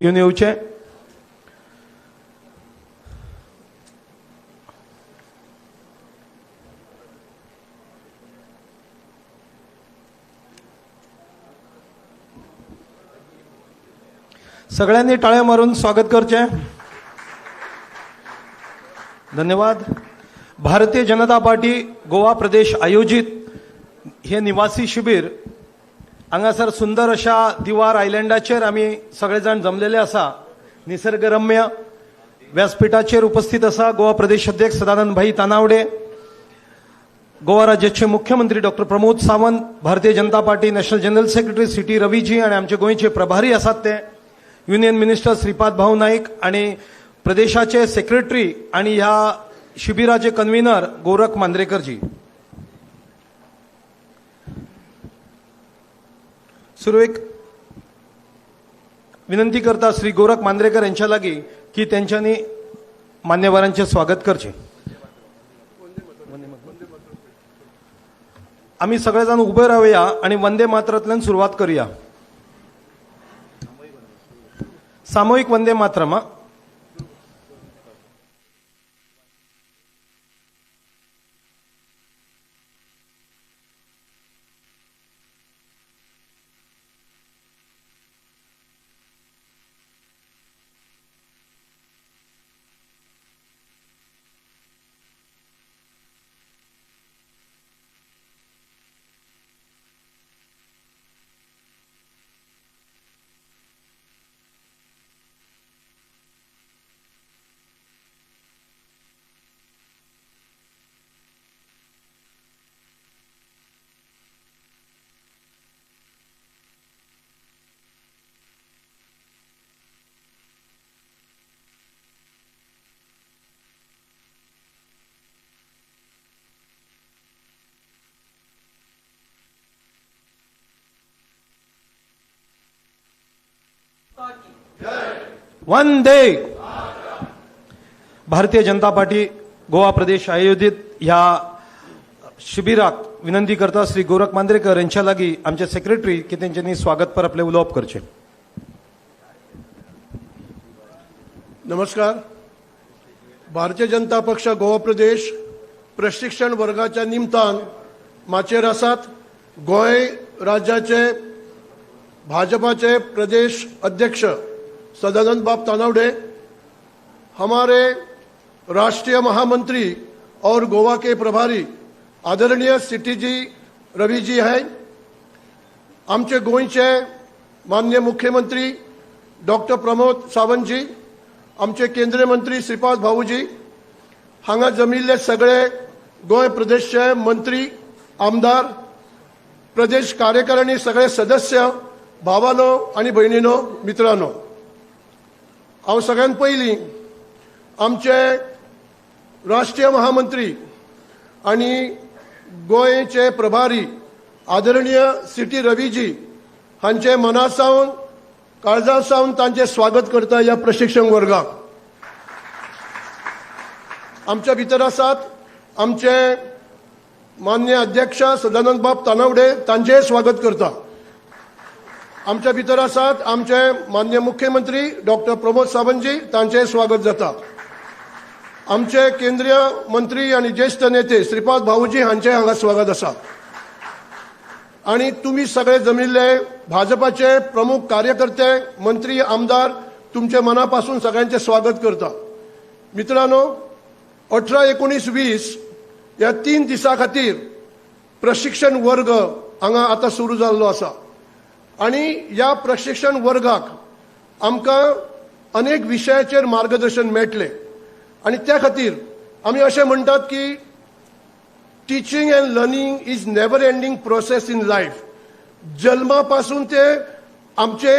घेऊन येऊचे. सगळ्यांनी टाळ्या मारून स्वागत करचे. धन्यवाद. भारतीय जनता पार्टी गोवा प्रदेश आयोजित हे निवासी शिबिर हांगासर सुंदर अशा दिवार आयलँडाचेर आमी सगळेजण जमलेले आसा. निसर्गरम्य व्यासपीठाचेर उपस्थित आसा गोवा प्रदेश अध्यक्ष सदानंद भाई तानावडे, गोवा राज्याचे मुख्यमंत्री doctor Pramod Sawant, Bharatiya Janata party national general secretary C T Ravi ji आणि आमचे गोंयचे प्रभारी आसात ते युनियन मिनिस्टर श्रीपाद भाऊ नाईक आणि प्रदेशाचे सेक्रेटरी आणि ह्या शिबिराचे कन्व्हिनर गोरख मांद्रेकरजी. सुरवेक विनंती करता श्री गोरख मांद्रेकर यांच्या लागी की त्यांच्यानी मान्यवरांचे स्वागत करचे. आम्ही सगळेजण उभे राहूया आणि वंदे मातरातल्यान सुरुवात करूया. सामूहिक वंदे मातरम. वंदे. भारतीय जनता पार्टी गोवा प्रदेश आयोजित ह्या शिबिराक विनंती करता श्री गोरख मांद्रेकर यांच्या लागी आमचे सेक्रेटरी की त्यांच्यानी स्वागत पर आपले उलोवप करचे. नमस्कार. भारतीय जनता पक्ष गोवा प्रदेश प्रशिक्षण वर्गाच्या निमतान माचेर आसात. गोंय राज्याचे भाजपाचे प्रदेश अध्यक्ष सदानंद बाब तानावडे, हमारे राष्ट्रीय महामंत्री और गोवा के प्रभारी आदरणीय सीटी जी रवि जी हैं, आमचे गोंयचे माननीय मुख्यमंत्री डॉक्टर प्रमोद सावंत जी, आमचे केंद्रीय मंत्री श्रीपाद भाऊजी, हांगा जमिल्ले सगळे गोंय प्रदेशचे मंत्री, आमदार, प्रदेश कार्यकारिणी सगळे सदस्य, भावानो आणि भयणीनो, मित्रांनो, हांव सगळ्यात पयलीं आमचे राष्ट्रीय महामंत्री आणि गोंयचे प्रभारी आदरणीय सीटी रवीजी हांचे मनासावन काळजासावन तांचे स्वागत करता ह्या प्रशिक्षण वर्गाक. आमच्या भितर आसात आमचे माननीय अध्यक्ष सदानंद बाब तानावडे, तांचेय स्वागत करता. आमच्या भितर आसात आमचे माननीय मुख्यमंत्री डॉक्टर प्रमोद सावंतजी, तांचेय स्वागत जाता. आमचे केंद्रीय मंत्री आणि ज्येष्ठ नेते श्रीपाद भाऊजी हांचे हांगा स्वागत आसा. आणि तुम्ही सगळे जमिल्ले भाजपाचे प्रमुख कार्यकर्ते, मंत्री, आमदार, तुमचे मनापासून सगळ्यांचे स्वागत करता. मित्रांनो, 18, 19, 20 या 3 दिसा खातीर प्रशिक्षण वर्ग हांगा आता सुरू जाल्लो आसा. आणि या प्रशिक्षण वर्गाक आमकां अनेक विशयाचेर मार्गदर्शन मेळटलें. आणि त्या खातीर आमी अशें म्हणटात की teaching and learning is never ending process in life. जल्मापासून ते आमचे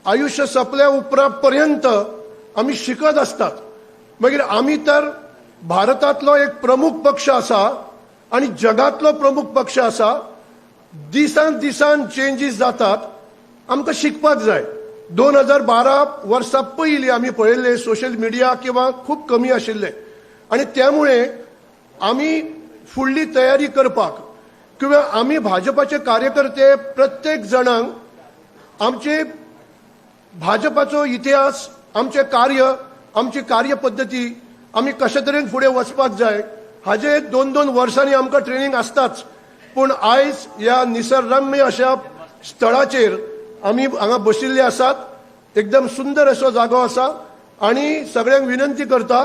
आयुष्य सोंपल्या उपरांत पर्यंत आमी शिकत आसतात. मागीर आमी तर भारतांतलो एक प्रमुख पक्ष आसा आणि जगातलो प्रमुख पक्ष आसा. दिसान दिसान चेंजीस जातात, आमकां शिकपाक जाय. 2012 वर्सा पयलीं आमी पळयल्ले सोशल मिडिया किंवा खूब कमी आशिल्ले आणि त्यामुळे आमी फुडली तयारी करपाक किंवा आमी भाजपाचे कार्यकर्ते प्रत्येक जणांक आमचे भाजपाचो इतिहास, आमचे कार्य, आमची कार्यपद्धती आमी कशे तरेन फुडें वचपाक जाय हाजे 2-2 वर्सांनी आमकां ट्रेनिंग आसताच. पूण आयज ह्या निसर्गरम्य अशा स्थळाचेर आमी हांगा बशिल्ले आसात. एकदम सुंदर असो जागो आसा आणि सगळ्यांक विनंती करता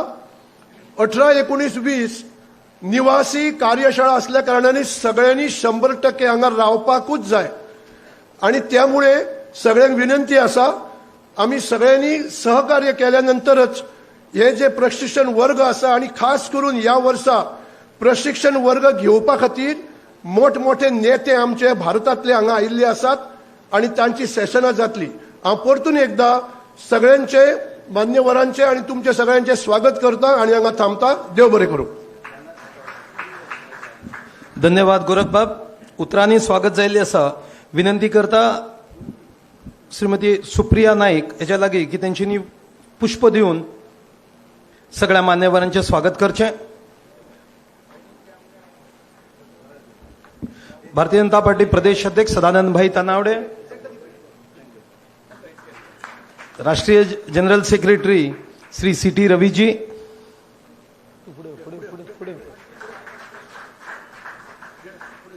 18, 19, 20 निवासी कार्यशाळा असल्या कारणाने सगळ्यांनी 100% हांगा रावपाकूच जाय. आणि त्यामुळे सगळ्यांक विनंती आसा आमी सगळ्यांनी सहकार्य केल्यानंतरच हे जे प्रशिक्षण वर्ग आसा आणि खास करून या वर्सा प्रशिक्षण वर्ग घेवपा खातीर मोठमोठे नेते आमचे भारतातले हांगा आयिल्ले आसात आणि तांची सेशनां जातली. हांव परतून एकदा सगळ्यांचे मान्यवरांचे आणि तुमचे सगळ्यांचे स्वागत करता आणि हांगा थांबता. देव बरें करूं. धन्यवाद गोरखबाब. उतरांनी स्वागत जाल्ले आसा. विनंती करता श्रीमती सुप्रिया नाईक हेच्या लागीं की तेंच्यांनी पुष्प दिवन सगळ्या मान्यवरांचे स्वागत करचें. भारतीय जनता पार्टी प्रदेश अध्यक्ष सदानंद भाई तानावडे, राष्ट्रीय general secretary Shri CT. Raviji,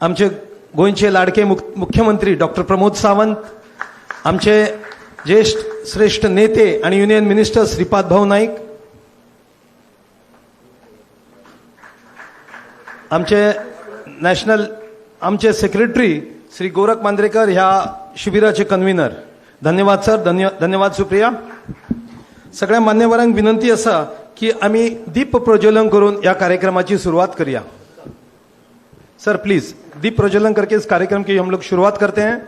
आमचे गोंयचे लाडके मुख्यमंत्री डॉक्टर प्रमोद सावंत, आमचे ज्येष्ठ श्रेष्ठ नेते आणि युनियन मिनिस्टर श्रीपाद भाऊ नाईक, आमचे सेक्रेटरी श्री गोरख मांद्रेकर ह्या शिबिराचे कन्व्हिनर. धन्यवाद सर. धन्यवाद सुप्रिया. सगळ्या मान्यवरांक विनंती असा की आम्ही दीप प्रज्वलन करून या कार्यक्रमाची सुरुवात करूया. सर प्लीज दीप प्रज्वलन करके इस कार्यक्रम की हम लोग शुरुआत करते हैं.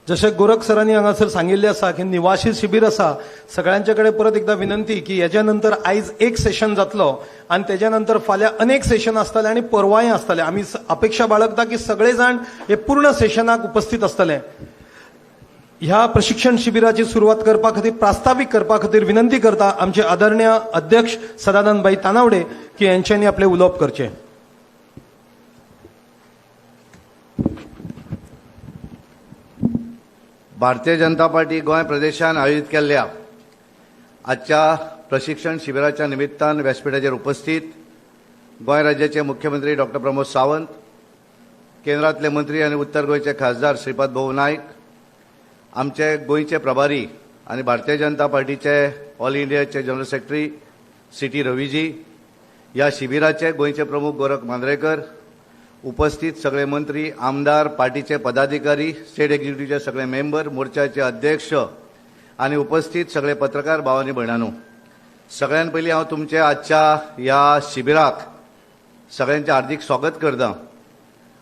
जसे गोरख सरांनी हांगासर सांगिल्ले आसा की निवासी शिबीर आसा. सगळ्यांच्याकडे परत एकदा विनंती की याच्यानंतर आयज एक सेशन जातलो आणि त्याच्यानंतर फाल्यां अनेक सेशन आसतले आणि परवांय आसतले. आम्ही अपेक्षा बाळगता की सगळे जाण हे पूर्ण सेशनाक उपस्थित आसतले. ह्या प्रशिक्षण शिबिराची सुरुवात करपा खातीर प्रास्ताविक करपा खातीर विनंती करता आमचे आदरणीय अध्यक्ष सदानंद भाई तानावडे की यांच्यांनी आपले उलोवप करचे. भारतीय जनता पार्टी गोंय प्रदेशान आयोजित केल्ल्या आजच्या प्रशिक्षण शिबिराच्या निमित्तान व्यासपीठाचेर उपस्थित गोंय राज्याचे मुख्यमंत्री डॉक्टर प्रमोद सावंत, केंद्रातले मंत्री आणि उत्तर गोंयचे खासदार श्रीपाद भाऊ नाईक, आमचे गोंयचे प्रभारी आणि भारतीय जनता पार्टीचे ऑल इंडियाचे जनरल सेक्रेटरी सी.टी. रवीजी, या शिबिराचे गोंयचे प्रमुख गोरख मांद्रेकर, उपस्थित सगळे मंत्री, आमदार, पार्टीचे पदाधिकारी, स्टेट एक्झिक्युटिव्हचे सगळे मेंबर, मोर्चाचे अध्यक्ष आणि उपस्थित सगळे पत्रकार भाव आणि भयणांनो, सगळ्यां पयलीं हांव तुमचे आजच्या ह्या शिबिराक सगळ्यांचे हार्दिक स्वागत करता.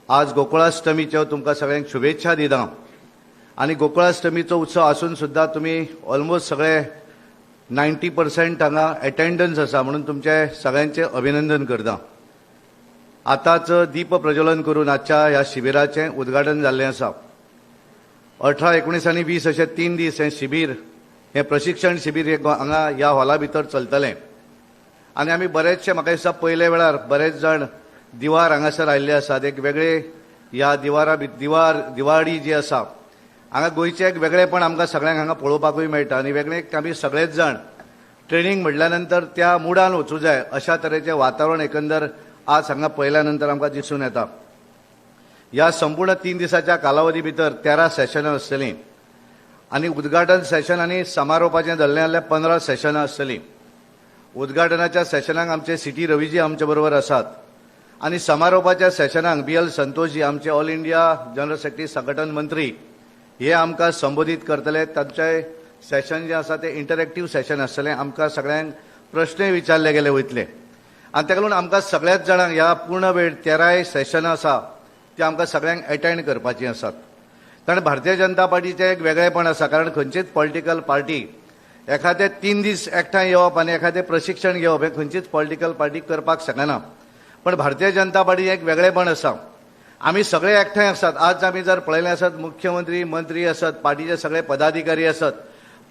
आज गोकुळाष्टमीच्यो तुमकां सगळ्यांक शुभेच्छा दिता आणि गोकुळाष्टमीचो उत्सव आसून सुद्धा तुम्ही ऑलमोस्ट सगळे 90% हांगा अटेंडन्स आसा म्हणून तुमचे सगळ्यांचे अभिनंदन करता. आताच दीप प्रज्वलन करून आजच्या ह्या शिबिराचें उद्घाटन जाल्लें आसा. 18, 19 आनी 20 अशे 3 दीस हे शिबीर, हे प्रशिक्षण शिबीर हे हांगा ह्या हॉला भितर चलतलें. आनी आमी बरेचशे, म्हाका दिसता पयले वेळार बरेच जाण दिवार हांगासर आयिल्ले आसात. एक वेगळे ह्या दिवाळी जी आसा हांगा गोंयचे एक वेगळेपण आमकां सगळ्यांक हांगा पळोवपाकूय मेळटा. आनी वेगळे आमी सगळेच जाण ट्रेनिंग म्हटल्या नंतर त्या मुडान वचूं जाय अशा तरेचें वातावरण एकंदर आज हांगा पळयल्या नंतर आमकां दिसून येता. ह्या संपूर्ण 3 दिसाच्या कालावधी भितर 13 सेशनां आसतलीं आनी उद्घाटन सेशन आनी समारोपाचें धरलें जाल्यार 15 सेशनां आसतलीं. उद्घाटनाच्या सेशनाक आमचे सिटी रवीजी आमचे बरोबर आसात आनी समारोपाच्या सेशनाक BL संतोषजी आमचे ऑल इंडिया जनरल सेक्रेटरी संघटन मंत्री हे आमकां संबोधीत करतले. तांचें सेशन जें आसा तें इंटरॅक्टीव सेशन आसतलें. आमकां सगळ्यांक प्रश्नय विचारले गेले वयतले आनी ताका लागून आमकां सगळ्याच जाणांक ह्या पूर्ण वेळ 13 सेशनां आसा ती आमकां सगळ्यांक अटेंड करपाची आसात. कारण भारतीय जनता पार्टीचें एक वेगळेपण आसा. कारण खंयचीच पॉलिटिकल पार्टी एखादे 3 दीस एकठांय येवप आनी एखादें प्रशिक्षण घेवप हें खंयचीच पॉलिटिकल पार्टी करपाक शकना. पण भारतीय जनता पार्टी एक वेगळेपण आसा. आमी सगळे एकठांय आसात. आज आमी जर पळयलें आसत, मुख्यमंत्री, मंत्री आसत, पार्टीचे सगळे पदाधिकारी आसत,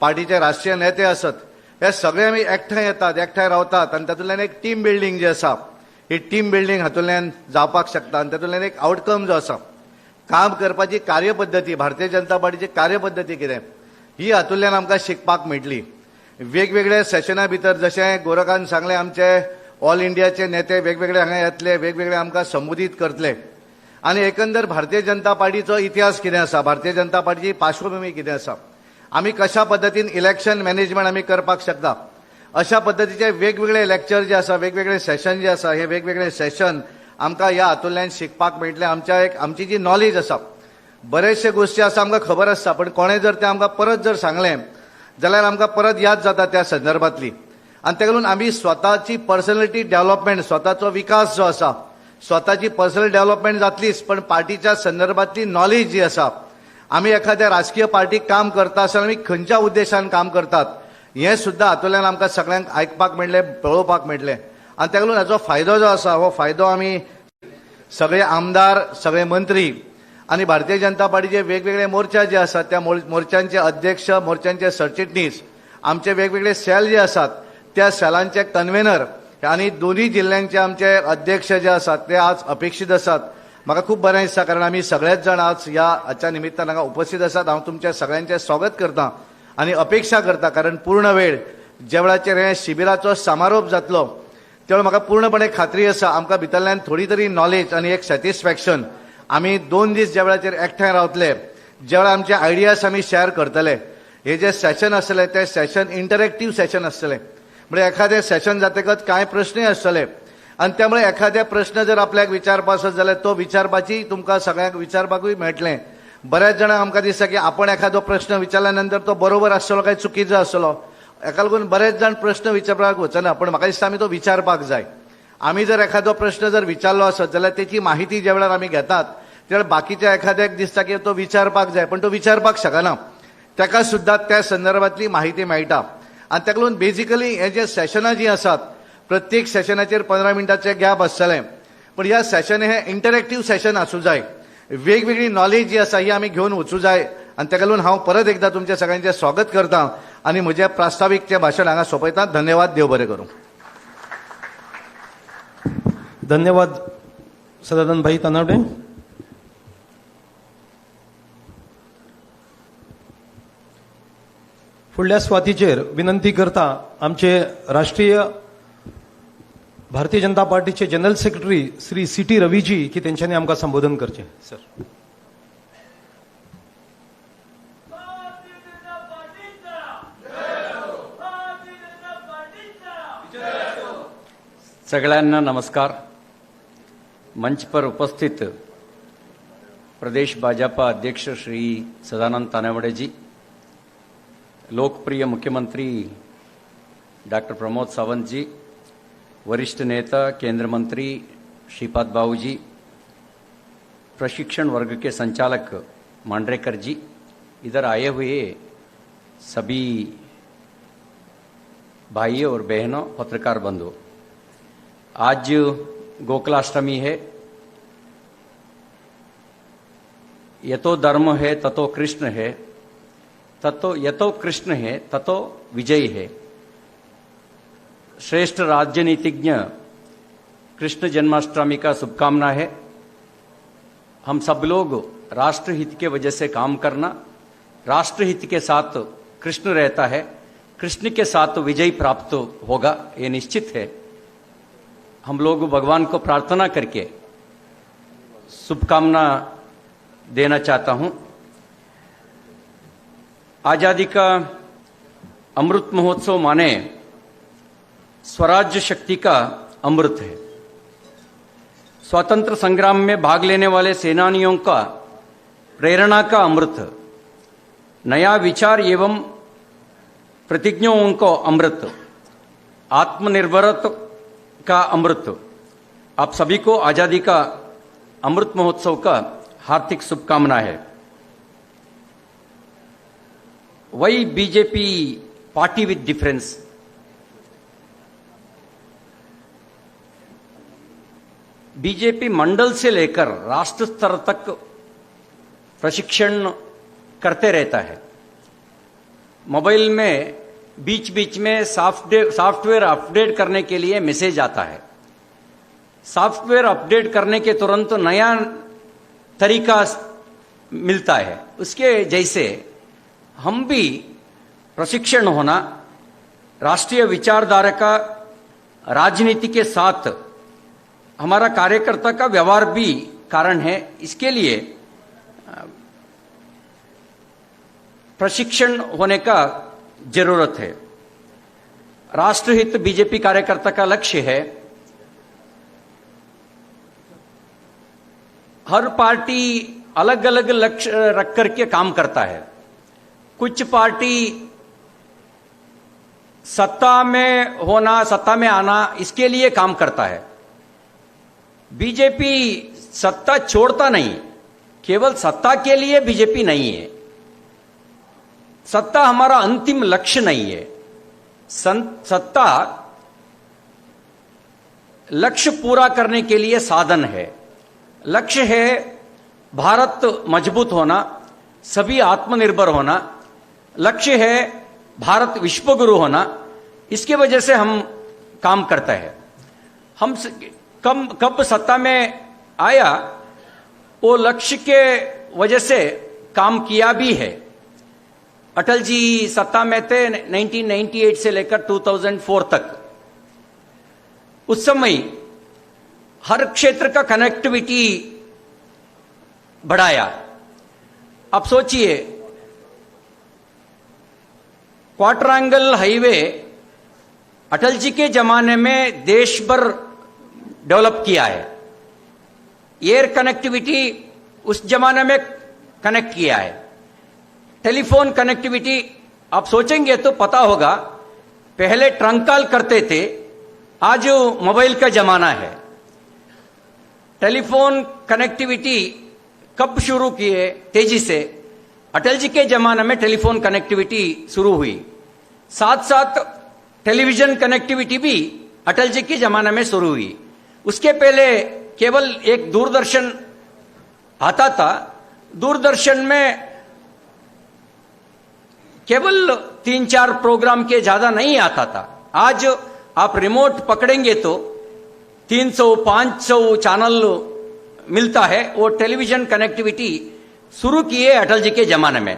पार्टीचे राष्ट्रीय नेते आसत, हे सगळे आमी एकठांय येतात, एकठांय रावतात आनी तातूंतल्यान एक टीम बिल्डींग जी आसा ही टीम बिल्डींग हातूंतल्यान जावपाक शकता. आनी तातूंतल्यान एक आउटकम जो आसा, काम करपाची कार्यपद्दती, भारतीय जनता पार्टीची कार्यपद्दती कितें ही हातूंतल्यान आमकां शिकपाक मेळटली. वेगवेगळे सेशना भितर जशें गोरखान सांगलें, आमचे ऑल इंडियाचे नेते वेगवेगळे हांगा येतले, वेगवेगळे आमकां संबोधीत करतले. आनी एकंदर भारतीय जनता पार्टीचो इतिहास कितें आसा, भारतीय जनता पार्टीची पार्श्वभूमी कितें आसा, आमी कशा पद्दतीन इलेक्शन मॅनेजमेंट आमी करपाक शकता, अशा पद्दतीचे वेगवेगळे लेक्चर जे आसा, वेगवेगळे सेशन जे आसा, हे वेगवेगळे सेशन आमकां ह्या हातूंतल्यान शिकपाक मेळटले. आमची जी नॉलेज आसा, बरेचशे गोश्टी आसा आमकां खबर आसता, पण कोणें जर तें आमकां परत जर सांगलें जाल्यार आमकां परत याद जाता त्या संदर्भातली. आनी ताका लागून आमी स्वताची पर्सनॅलिटी डेव्हलपमेंट, स्वताचो विकास जो आसा, स्वताची पर्सनल डेव्हलपमेंट जातलीच, पण पार्टीच्या संदर्भातली नॉलेज जी आसा, आमी एखाद्या राजकीय पार्टीक काम करता आसतना आमी खंयच्या उद्देशान काम करतात हें सुद्दां हातूंतल्यान आमकां सगळ्यांक आयकपाक मेळटलें, पळोवपाक मेळटलें. आनी ताका लागून हाचो फायदो जो आसा, हो फायदो आमी सगळे आमदार, सगळे मंत्री आनी भारतीय जनता पार्टीचे वेगवेगळे मोर्चा जे आसात, त्या मोर्चांचे अध्यक्ष, मोर्चांचे सरचिटणीस, आमचे वेगवेगळे सेल जे आसात, त्या सेलांचे कन्व्हेनर आनी दोन्ही जिल्ह्यांचे आमचे अध्यक्ष जे आसात ते आज अपेक्षीत आसात. म्हाका खूब बरें दिसता, कारण आमी सगळेच जाण आज हाच्या निमित्तान हांगा उपस्थित आसात. हांव तुमच्या सगळ्यांचे स्वागत करता आनी अपेक्षा करता, कारण पूर्ण वेळ ज्या वेळाचेर हे शिबिराचो समारोप जातलो तेवळ म्हाका पूर्णपणे खात्री आसा, आमकां भितरल्यान थोडी तरी नॉलेज आनी एक सॅटिस्फॅक्शन, आमी 2 दीस ज्या वेळाचेर एकठांय रावतले, ज्या वेळार आमचे आयडियाज आमी शेअर करतले, हे जे सेशन आसतले ते सेशन इंटरॅक्टीव सेशन आसतले. म्हणजे एखादे सेशन जातकच कांय प्रश्नय आसतले आनी त्यामुळे एखादे प्रश्न जर आपल्याक विचारपाक आसत जाल्यार तो विचारपाची तुमकां सगळ्यांक विचारपाकूय मेळटलें. बऱ्याच जाणांक आमकां दिसता की आपण एखादो प्रश्न विचारल्या नंतर तो बरोबर आसतलो काय चुकीचो आसतलो, हेका लागून बरेच जाण प्रश्न विचारपाक वचना. पण म्हाका दिसता आमी तो विचारपाक जाय. आमी जर एखादो प्रश्न जर विचारलो आसत जाल्यार तेची माहिती ज्या वेळार आमी घेतात त्यावेळार बाकीच्या एखाद्याक दिसता की तो विचारपाक जाय, पण तो विचारपाक शकना, ताका सुद्धा त्या संदर्भातली माहिती मेळटा. आनी ताका लागून बेजिकली हे जे सेशनां जी आसात, प्रत्येक सेशनाचेर 15 मिनटाचे गॅप आसतले, पण ह्या सेशन हे इंटरॅक्टीव सेशन आसूं जाय. वेगवेगळी नॉलेज जी आसा ही आमी घेवन वचूं जाय. आनी ताका लागून हांव परत एकदा तुमच्या सगळ्यांचे स्वागत करता आनी म्हजें प्रास्ताविकचें भाशण हांगा सोंपयता. धन्यवाद. देव बरें करूं. धन्यवाद सदानंद भाई तानावडे. फुडल्या स्वातीचेर विनंती करता आमचे राष्ट्रीय भारतीय जनता पार्टीचे general secretary Shri C T Ravi ji की तेंच्यांनी आमकां संबोधन करचें. सर. सगळ्यांना नमस्कार. मंच पर उपस्थित प्रदेश भाजपा अध्यक्ष श्री सदानंद तानावडे जी, लोकप्रिय मुख्यमंत्री डॉक्टर प्रमोद सावंत जी, वरिष्ठ नेता केंद्र मंत्री श्रीपाद बाबू जी, प्रशिक्षण वर्ग के संचालक मांडरेकर जी, इधर आए हुए सभी भाइयों और बहनों, पत्रकार बंधु, आज गोकुलाष्टमी है। यतो धर्म है ततो कृष्ण है, ततो यतो कृष्ण है ततो विजय है। श्रेष्ठ राजनीतिज्ञ कृष्ण जन्माष्टमी का शुभकामना है। हम सब लोग राष्ट्रहित के वजह से काम करना, राष्ट्रहित के साथ कृष्ण रहता है, कृष्ण के साथ विजय प्राप्त होगा, ये निश्चित है। हम लोग भगवान को प्रार्थना करके शुभकामना देना चाहता हूं। आजादी का अमृत महोत्सव माने स्वराज्य शक्ति का अमृत है। स्वतंत्र संग्राम में भाग लेने वाले सेनानियों का प्रेरणा का अमृत, नया विचार एवं प्रतिज्ञाओं को अमृत, आत्मनिर्भरता का अमृत। आप सभी को आजादी का अमृत महोत्सव का हार्दिक शुभकामना है। वही बीजेपी पार्टी विद डिफरेंस। बीजेपी मंडल से लेकर राष्ट्र स्तर तक प्रशिक्षण करते रहता है। मोबाइल में बीच बीच में सॉफ्टवेयर अपडेट करने के लिए मैसेज आता है। सॉफ्टवेयर अपडेट करने के तुरंत नया तरीका मिलता है। उसके जैसे हम भी प्रशिक्षण होना, राष्ट्रीय विचारधारा का राजनीति के साथ हमारा कार्यकर्ता का व्यवहार भी कारण है। इसके लिए प्रशिक्षण होने का जरूरत है। राष्ट्रहित बीजेपी कार्यकर्ता का लक्ष्य है। हर पार्टी अलग अलग लक्ष्य रख करके काम करता है। कुछ पार्टी सत्ता में होना, सत्ता में आना, इसके लिए काम करता है। बीजेपी सत्ता छोड़ता नहीं, केवल सत्ता के लिए बीजेपी नहीं है। सत्ता हमारा अंतिम लक्ष्य नहीं है। सत्ता लक्ष्य पूरा करने के लिए साधन है। लक्ष्य है भारत मजबूत होना, सभी आत्मनिर्भर होना। लक्ष्य है भारत विश्वगुरु होना। इसके वजह से हम काम करते हैं। हम कब सत्ता में आया, वो लक्ष्य के वजह से काम किया भी है। अटल जी सत्ता में थे 1998 से लेकर 2004 तक। उस समय हर क्षेत्र का कनेक्टिविटी बढ़ाया। अब सोचिए, क्वाड्रेंगल हाईवे अटल जी के जमाने में देश भर डेवलप किया है। एयर कनेक्टिविटी उस जमाने में कनेक्ट किया है। टेलीफोन कनेक्टिविटी आप सोचेंगे तो पता होगा, पहले ट्रंक कॉल करते थे, आज मोबाइल का जमाना है। टेलीफोन कनेक्टिविटी कब शुरू किए तेजी से? अटल जी के जमाने में टेलीफोन कनेक्टिविटी शुरू हुई। साथ साथ टेलीविजन कनेक्टिविटी भी अटल जी के जमाने में शुरू हुई। उसके पहले केवल एक दूरदर्शन आता था। दूरदर्शन में केवल 3-4 प्रोग्राम के ज्यादा नहीं आता था। आज आप रिमोट पकड़ेंगे तो 300-500 चैनल मिलता है। वो टेलीविजन कनेक्टिविटी शुरू किए अटल जी के जमाने में।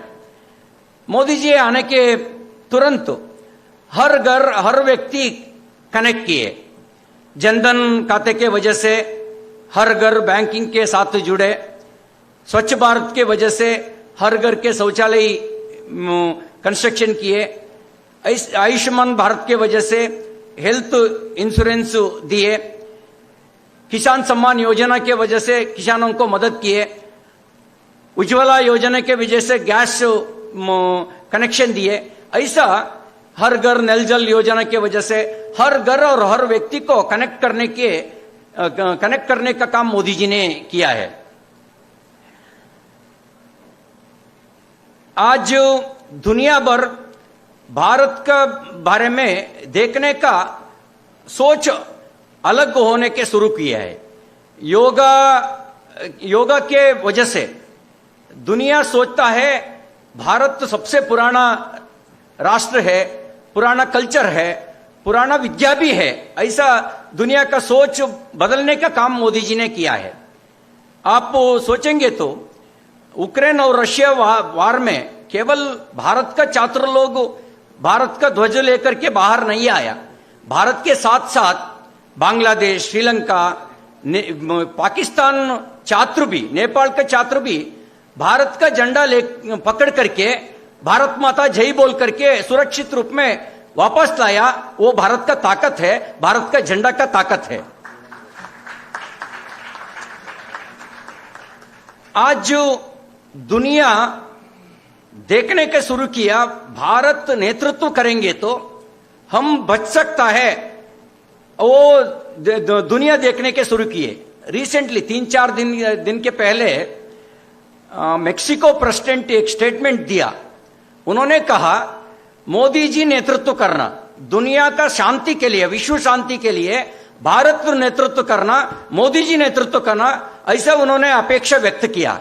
मोदी जी आने के तुरंत हर घर हर व्यक्ति कनेक्ट किए। जनधन खाते के वजह से हर घर बैंकिंग के साथ जुड़े। स्वच्छ भारत के वजह से हर घर के शौचालय कंस्ट्रक्शन किए। आयुष्मान भारत के वजह से हेल्थ इंश्योरेंस दिए। किसान सम्मान योजना के वजह से किसानों को मदद किए। उज्ज्वला योजना के वजह से गैस कनेक्शन दिए। ऐसा हर घर नल जल योजना के वजह से हर घर और हर व्यक्ति को कनेक्ट करने का काम मोदी जी ने किया है। आज दुनिया भर भारत का बारे में देखने का सोच अलग होने के शुरू किया है। योगा के वजह से दुनिया सोचता है भारत तो सबसे पुराना राष्ट्र है, पुराना कल्चर है, पुराना विद्या भी है। ऐसा दुनिया का सोच बदलने का काम मोदी जी ने किया है। आप सोचेंगे तो यूक्रेन और रशिया वार में केवल भारत का छात्र लोग भारत का ध्वज लेकर के बाहर नहीं आया। भारत के साथ साथ बांग्लादेश, श्रीलंका, पाकिस्तान छात्र भी, नेपाल के छात्र भी भारत का झंडा पकड़ करके भारत माता जय बोल करके सुरक्षित रूप में वापस लाया। वो भारत का ताकत है, भारत का झंडा का ताकत है। आज दुनिया देखने के शुरू किया भारत नेतृत्व करेंगे तो हम बच सकता है, वो दुनिया देखने के शुरू किए। रिसेंटली 3-4 दिन के पहले मेक्सिको प्रेसिडेंट एक स्टेटमेंट दिया। उन्होंने कहा मोदी जी नेतृत्व करना, दुनिया का शांति के लिए, विश्व शांति के लिए भारत नेतृत्व करना, मोदी जी नेतृत्व करना, ऐसा उन्होंने अपेक्षा व्यक्त किया।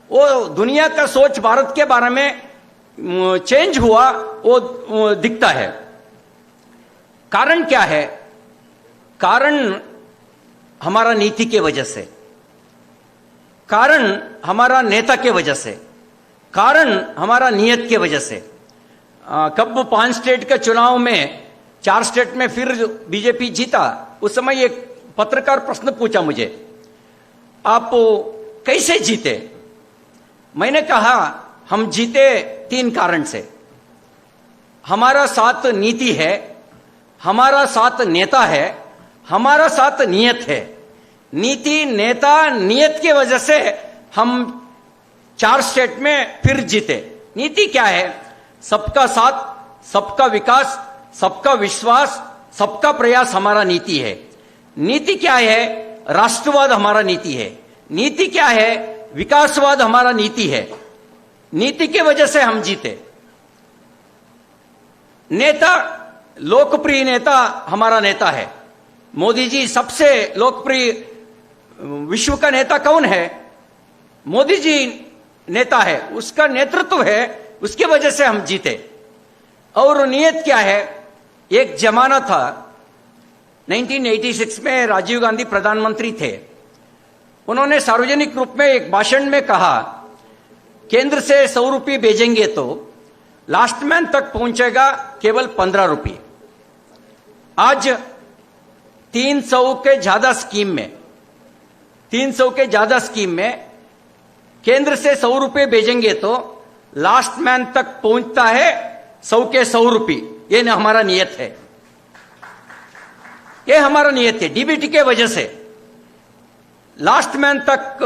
वो दुनिया का सोच भारत के बारे में चेंज हुआ, वो दिखता है। कारण क्या है? कारण हमारा नीति के वजह से, कारण हमारा नेता के वजह से, कारण हमारा नियत के वजह से। कब 5 स्टेट का चुनाव में 4 स्टेट में फिर बीजेपी जीता, उस समय एक पत्रकार प्रश्न पूछा मुझे, आप कैसे जीते? मैंने कहा हम जीते 3 कारण से। हमारा साथ नीति है, हमारा साथ नेता है, हमारा साथ नियत है। नीति, नेता, नियत की वजह से हम 4 स्टेट में फिर जीते। नीति क्या है? सबका साथ, सबका विकास, सबका विश्वास, सबका प्रयास हमारा नीति है। नीति क्या है? राष्ट्रवाद हमारा नीति है। नीति क्या है? विकासवाद हमारा नीति है। नीति की वजह से हम जीते। नेता, लोकप्रिय नेता हमारा नेता है मोदी जी। सबसे लोकप्रिय विश्व का नेता कौन है? मोदी जी नेता है, उसका नेतृत्व है, उसकी वजह से हम जीते। और नियत क्या है? एक जमाना था 1986 में राजीव गांधी प्रधानमंत्री थे। उन्होंने सार्वजनिक रूप में एक भाषण में कहा, केंद्र से 100 रुपये भेजेंगे तो लास्ट मैन तक पहुंचेगा केवल 15 रुपये। आज 300 के ज्यादा स्कीम में केंद्र से 100 रुपये भेजेंगे तो लास्ट मैन तक पहुंचता है 100 के 100 रुपये। ये न हमारा नियत है, ये हमारा नियत है। डीबीटी के वजह से लास्ट मैन तक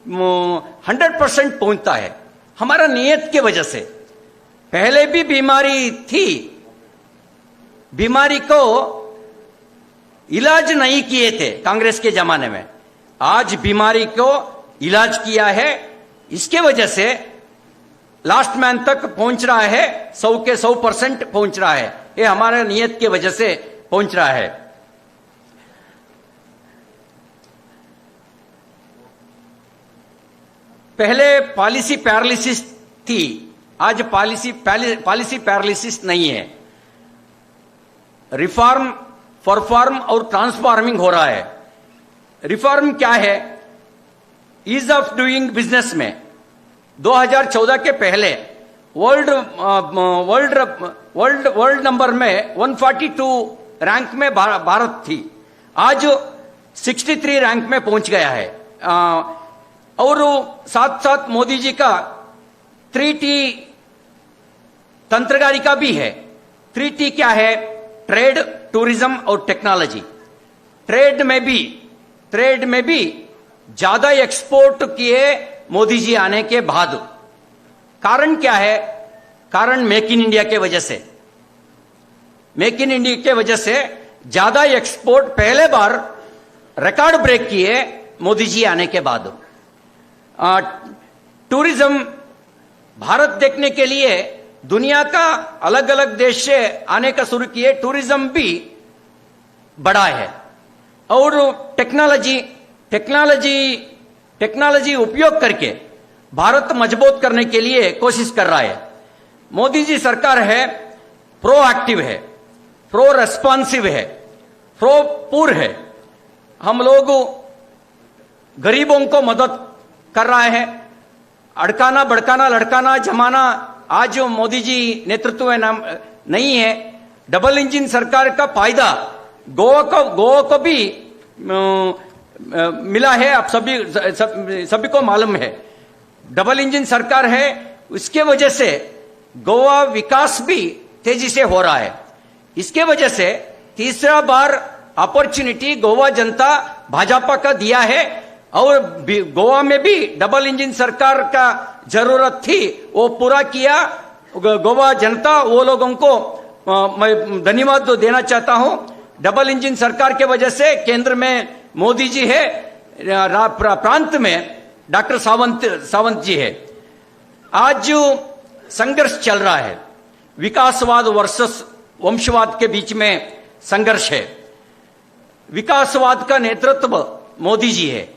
100% पहुंचता है, हमारा नियत के वजह से। पहले भी बीमारी थी, बीमारी को इलाज नहीं किए थे कांग्रेस के जमाने में। आज बीमारी को इलाज किया है, इसके वजह से लास्ट मैन तक पहुंच रहा है, 100 के 100% पहुंच रहा है। ये हमारे नियत की वजह से पहुंच रहा है। पहले पॉलिसी पैरालिसिस थी, आज पॉलिसी पैरालिसिस नहीं है। रिफॉर्म, परफॉर्म और ट्रांसफॉर्मिंग हो रहा है। रिफॉर्म क्या है? ईज ऑफ डूइंग बिजनेस में 2014 के पहले वर्ल्ड नंबर में 142 रैंक में भारत थी, आज 63 रैंक में पहुंच गया है। और साथ साथ मोदी जी का 3T तंत्रगारिका भी है। 3T क्या है? ट्रेड, टूरिज्म और टेक्नोलॉजी। ट्रेड में भी ज्यादा एक्सपोर्ट किए मोदी जी आने के बाद। कारण क्या है? कारण मेक इन इंडिया के वजह से। मेक इन इंडिया के वजह से ज्यादा एक्सपोर्ट पहले बार रिकॉर्ड ब्रेक किए मोदी जी आने के बाद। टूरिज्म भारत देखने के लिए दुनिया का अलग अलग देश से आने का शुरू किए, टूरिज्म भी बढ़ा है और टेक्नोलॉजी उपयोग करके भारत मजबूत करने के लिए कोशिश कर रहा है। मोदी जी सरकार है, प्रोएक्टिव है, प्रो रेस्पॉन्सिव है, प्रो पूर है। हम लोग गरीबों को मदद कर रहा है। अड़काना भड़काना लड़काना जमाना आज मोदी जी नेतृत्व में नहीं है। डबल इंजन सरकार का फायदा गोवा को भी मिला है। आप सभी को मालूम है। डबल इंजन सरकार है, उसके वजह से गोवा विकास भी तेजी से हो रहा है। इसके वजह से तीसरा बार अपॉर्चुनिटी गोवा जनता भाजपा का दिया है और गोवा में भी डबल इंजन सरकार का जरूरत थी, वो पूरा किया। गोवा जनता वो लोगों को मैं धन्यवाद देना चाहता हूं। डबल इंजन सरकार के वजह से केंद्र में मोदी जी है, प्रांत में डॉक्टर सावंत जी है। आज जो संघर्ष चल रहा है, विकासवाद वर्सेस वंशवाद के बीच में संघर्ष है। विकासवाद का नेतृत्व मोदी जी है,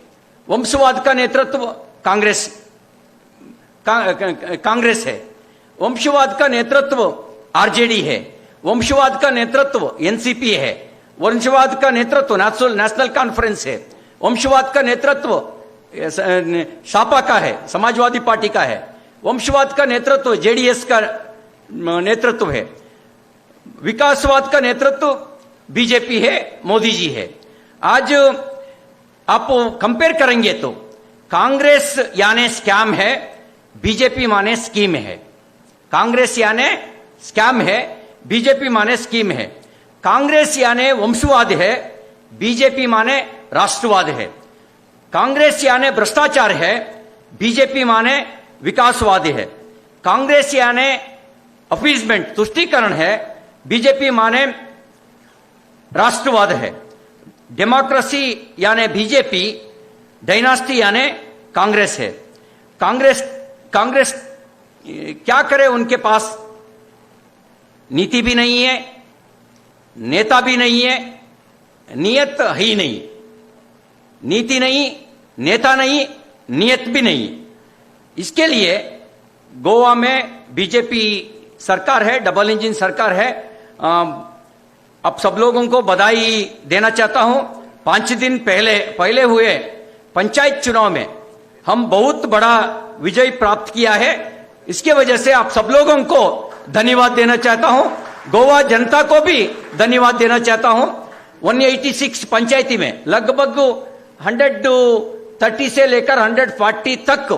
वंशवाद का नेतृत्व कांग्रेस है, वंशवाद का नेतृत्व आरजेडी है, वंशवाद का नेतृत्व एनसीपी है, वंशवाद का नेतृत्व नेशनल कॉन्फ्रेंस है, वंशवाद का नेतृत्व सापा का है, समाजवादी पार्टी का है, वंशवाद का नेतृत्व जेडीएस का नेतृत्व है, विकासवाद का नेतृत्व बीजेपी है, मोदी जी है। आज आप कंपेयर करेंगे तो कांग्रेस यानी स्कैम है, बीजेपी माने स्कीम है। कांग्रेस यानी स्कैम है, बीजेपी माने स्कीम है। कांग्रेस यानी वंशवाद है, बीजेपी माने राष्ट्रवाद है। कांग्रेस यानी भ्रष्टाचार है, बीजेपी माने विकासवादी है। कांग्रेस यानी अपीजमेंट तुष्टीकरण है, बीजेपी माने राष्ट्रवाद है। डेमोक्रेसी यानी बीजेपी, डायनास्टी यानी कांग्रेस है। कांग्रेस क्या करे, उनके पास नीति भी नहीं है, नेता भी नहीं है, नियत ही नहीं। नीति नहीं, नेता नहीं, नियत भी नहीं। इसके लिए गोवा में बीजेपी सरकार है, डबल इंजन सरकार है। अब सब लोगों को बधाई देना चाहता हूं। 5 दिन पहले हुए पंचायत चुनाव में हम बहुत बड़ा विजय प्राप्त किया है। इसके वजह से आप सब लोगों को धन्यवाद देना चाहता हूं। गोवा जनता को भी धन्यवाद देना चाहता हूं। 186 पंचायती में लगभग 130 से लेकर 140 तक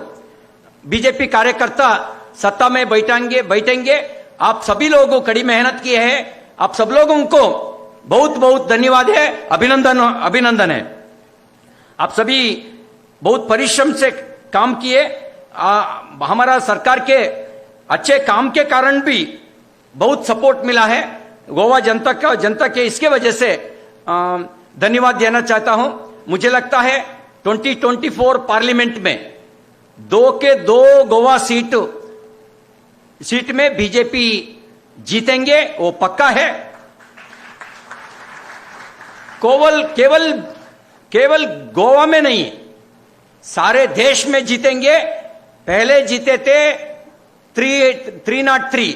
बीजेपी कार्यकर्ता सत्ता में बैठेंगे। आप सभी लोगों कड़ी मेहनत की है। आप सब लोगों को बहुत बहुत धन्यवाद है, अभिनंदन है। आप सभी बहुत परिश्रम से काम किए। हमारा सरकार के अच्छे काम के कारण भी बहुत सपोर्ट मिला है गोवा जनता के। इसके वजह से धन्यवाद देना चाहता हूं। मुझे लगता है 2024 पार्लियामेंट में 2 के 2 गोवा सीट में बीजेपी जीतेंगे, वो पक्का है। केवल गोवा में नहीं, सारे देश में जीतेंगे। पहले जीते थे 303।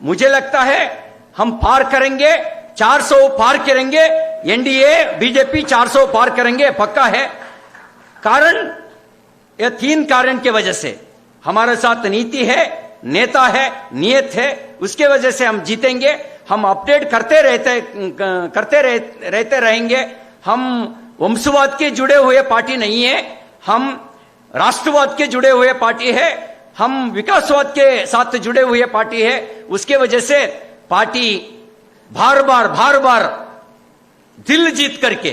मुझे लगता है हम पार करेंगे, 400 पार करेंगे। एनडीए बीजेपी 400 पार करेंगे, पक्का है। कारण ये 3 कारण के वजह से हमारे साथ नीति है, नेता है, नियत है। उसके वजह से हम जीतेंगे। हम अपडेट करते रहते रहेंगे। हम वंशवाद के जुड़े हुए पार्टी नहीं है, हम राष्ट्रवाद के जुड़े हुए पार्टी है, हम विकासवाद के साथ जुड़े हुए पार्टी है। उसके वजह से पार्टी बार बार दिल जीत करके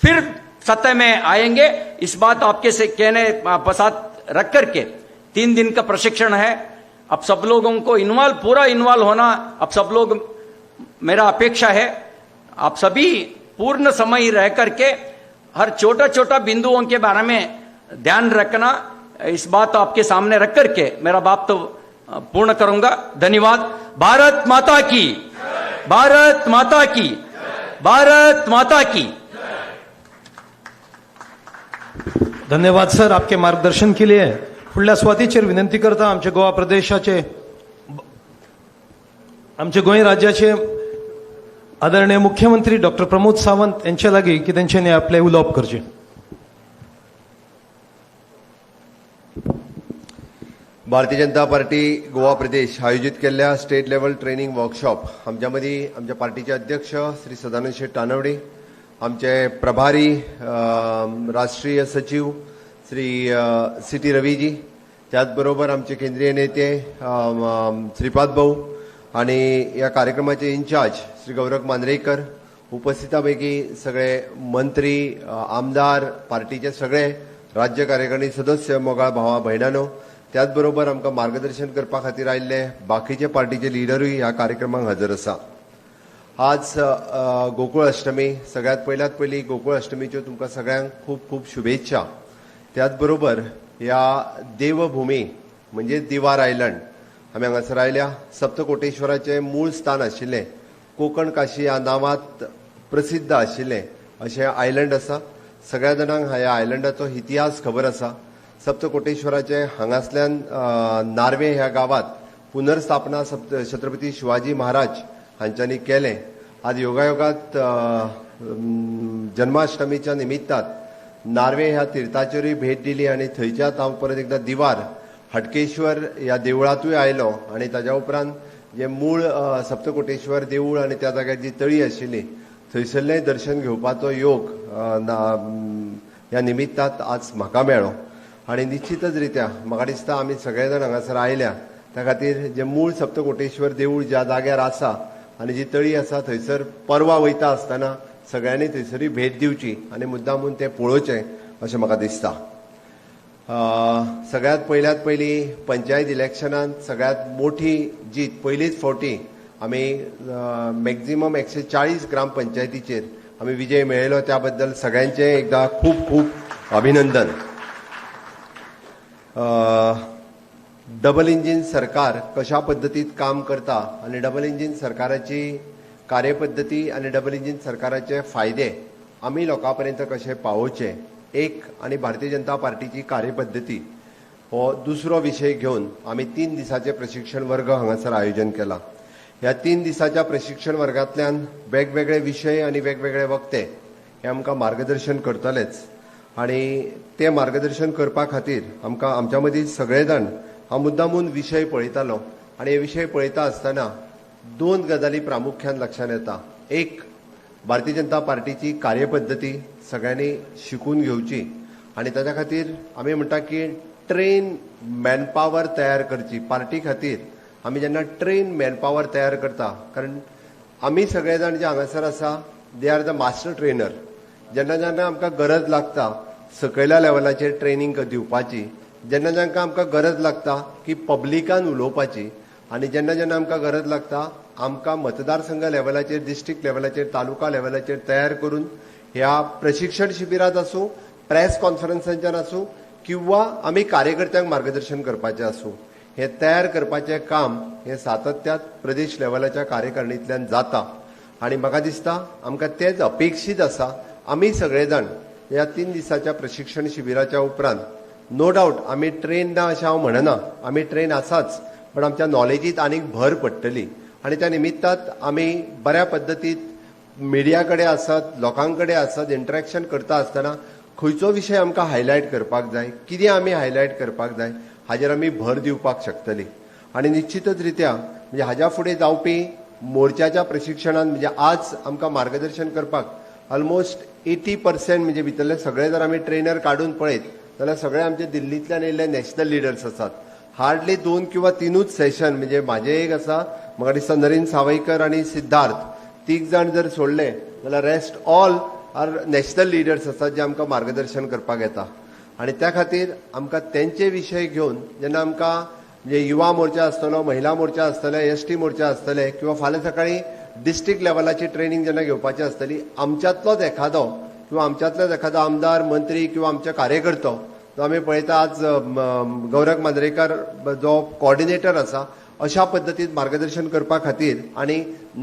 फिर सत्ता में आएंगे। इस बात आपके से कहने साथ रख करके 3 दिन का प्रशिक्षण है। अब सब लोगों को पूरा इन्वॉल्व होना अब सब लोग, मेरा अपेक्षा है आप सभी पूर्ण समय रह करके हर छोटा बिंदुओं के बारे में ध्यान रखना। इस बात आपके सामने रख करके मेरा बात तो पूर्ण करूंगा। धन्यवाद। भारत माता की, भारत माता की, भारत माता की। धन्यवाद सर आपके मार्गदर्शन के लिए। फुडल्या स्वातीचेर विनंती करता आमचे गोवा प्रदेशाचे आमचे गोंय राज्याचे आदरणीय मुख्यमंत्री डॉक्टर प्रमोद सावंत यांच्या लागीं की तेंच्यांनी आपले उलोवप करचे। भारतीय जनता पार्टी गोवा प्रदेश आयोजित केल्ल्या स्टेट लेवल ट्रेनिंग वर्कशॉप आमच्या मदीं आमच्या पार्टीचे अध्यक्ष श्री सदानंद शेठ तानवडे, आमचे प्रभारी राष्ट्रीय सचिव श्री सी.टी. रवीजी, त्याचबरोबर आमचे केंद्रीय नेते श्रीपाद भाऊ आणि या कार्यक्रमाचे इन्चार्ज श्री गौरव मांद्रेकर, उपस्थितांपैकी सगळे मंत्री, आमदार, पार्टीचे सगळे राज्य कार्यकारिणी सदस्य, मोगाळ भावा भयणानो, त्याचबरोबर आमकां मार्गदर्शन करपा खातीर आयिल्ले बाकीचे पार्टीचे लिडरूय ह्या कार्यक्रमाक हजर आसा। आज गोकुळ अष्टमी, सगळ्यात पयली गोकुळ अष्टमीच्यो तुमकां सगळ्यांक खूप खूप शुभेच्छा। त्याचबरोबर ह्या देवभूमी म्हणजे दिवार आयलंड आमी हांगासर आयल्या। सप्तकोटेश्वराचें मूळ स्थान आशिल्लें, कोकण काशी ह्या नांवांत प्रसिद्ध आशिल्लें अशें आयलंड आसा। सगळ्या जाणांक ह्या आयलंडाचो इतिहास खबर आसा। सप्तकोटेश्वराचे हांगासल्यान नार्वे ह्या गावात पुनर्स्थापना छत्रपती शिवाजी महाराज हांच्यांनी केलें। आज योगायोगात जन्माष्टमीच्या निमित्तान नार्वे ह्या तीर्थाचेरूय भेट दिली आणि थंयच्यात हांव परत एकदा दिवार हटकेश्वर ह्या देवळांतूय आयलो आणि ताच्या उपरांत जे मूळ सप्तकोटेश्वर देवूळ आणि त्या जाग्यार जी तळी आशिल्ली थंयसरलें दर्शन घेवपाचो योग ह्या निमित्तांत आज म्हाका मेळ्ळो आणि निश्चितच रित्या म्हाका दिसता आमी सगळे जाण हांगासर आयल्या त्या खातीर जे मूळ सप्तकोटेश्वर देवूळ ज्या जाग्यार आसा आणि जी तळी आसा थंयसर परवा वयता आसतना सगळ्यांनी थंयसरूय भेट दिवची आणि मुद्दामून तें पळोवचें अशें म्हाका दिसता। सगळ्यात पयली पंचायत इलेक्शनांत सगळ्यात मोठी जीत पयलीच फावटी आमी मॅक्झिमम 140 ग्रामपंचायतीचेर आमी विजय मेळयलो, त्या बद्दल सगळ्यांचें एकदा खूप खूप अभिनंदन। डबल इंजिन सरकार कशा पद्दतीत काम करता आणि डबल इंजिन सरकाराची कार्यपद्धती आणि डबल इंजिन सरकाराचे फायदे आमी लोकांपर्यंत कशे पावोवचे एक आणि भारतीय जनता पार्टीची कार्यपद्धती हो दुसरो विषय घेवन आमी 3 दिसाचे प्रशिक्षण वर्ग हांगासर आयोजन केला। ह्या 3 दिसाच्या प्रशिक्षण वर्गांतल्यान वेगवेगळे विषय आणि वेगवेगळे वक्ते हे आमकां मार्गदर्शन करतलेच आणि ते मार्गदर्शन करपा खातीर आमकां आमच्या मदीं सगळे जाण हांव मुद्दामून विशय पळयतालो आणि हे विशय पळयता आसतना 2 गजाली प्रामुख्यान लक्षांत येता। एक, भारतीय जनता पार्टीची कार्यपद्धती सगळ्यांनी शिकून घेवची आणि ताच्या खातीर आमी म्हणटा की ट्रेन मॅनपावर तयार करची। पार्टी खातीर आमी जेन्ना ट्रेन मॅनपावर तयार करता, कारण आमी सगळे जाण जे हांगासर आसा they are the master trainer. जेन्ना जेन्ना आमकां गरज लागता सकयल्या लेवलाचेर ट्रेनिंग दिवपाची, जेन्ना जेन्ना आमकां गरज लागता की पब्लिकान उलोवपाची आणि जेन्ना जेन्ना आमकां गरज लागता आमकां मतदारसंघ लेवलाचेर, डिस्ट्रिक्ट लेवलाचेर, तालुका लेवलाचेर तयार करून ह्या प्रशिक्षण शिबिरात आसूं, प्रेस कॉन्फरन्सांच्यान आसूं किंवा आमी कार्यकर्त्यांक मार्गदर्शन करपाचें आसूं, हे तयार करपाचें काम हे सातत्यात प्रदेश लेवलाच्या कार्यकारिणींतल्यान जाता आणि म्हाका दिसता आमकां तेच अपेक्षीत आसा। आमी सगळे जाण ह्या 3 दिसाच्या प्रशिक्षण शिबिराच्या उपरांत नो डावट आमी ट्रेन ना अशें हांव म्हणना, आमी ट्रेन आसाच, पण आमच्या नॉलेजीत आनीक भर पडटली आणि त्या निमित्तांत आमी बऱ्या पद्दतीत मिडिया कडेन आसत, लोकां कडेन आसत, इंटरॅक्शन करता आसतना खंयचो विशय आमकां हायलायट करपाक जाय, कितें आमी हायलायट करपाक जाय हाजेर आमी भर दिवपाक शकतली आणि निश्चितच रित्या म्हणजे हाज्या फुडें जावपी मोर्चाच्या प्रशिक्षणांत म्हणजे आज आमकां मार्गदर्शन करपाक ऑलमोस्ट 80% म्हणजे भितरले सगळे जर आमी ट्रेनर काडून पळयत जाल्यार सगळे आमचे दिल्लींतल्यान येयल्ले नॅशनल लिडर्स आसात। हार्डली 2 किंवा 3च सेशन म्हणजे म्हाजे एक आसा, म्हाका दिसता नरेन सावयकर आणि सिद्धार्थ, 3 जाण जर सोडले जाल्यार rest all are national leaders आसात जे आमकां मार्गदर्शन करपाक येता आणि त्या खातीर आमकां तेंचे विशय घेवन जेन्ना आमकां म्हणजे युवा मोर्चा आसतलो, महिला मोर्चा आसतले, एसटी मोर्चा आसतले किंवा फाल्यां सकाळी डिस्ट्रिक्ट लेवलाची ट्रेनिंग जेन्ना घेवपाची आसतली, आमच्यातलोच एखादो किंवा आमच्यातलोच एखादो आमदार, मंत्री किंवा आमचे कार्यकर्तो तो आमी पळयता आज गौरव मांद्रेकर जो कोऑर्डिनेटर आसा अशा पद्दतीन मार्गदर्शन करपा खातीर आनी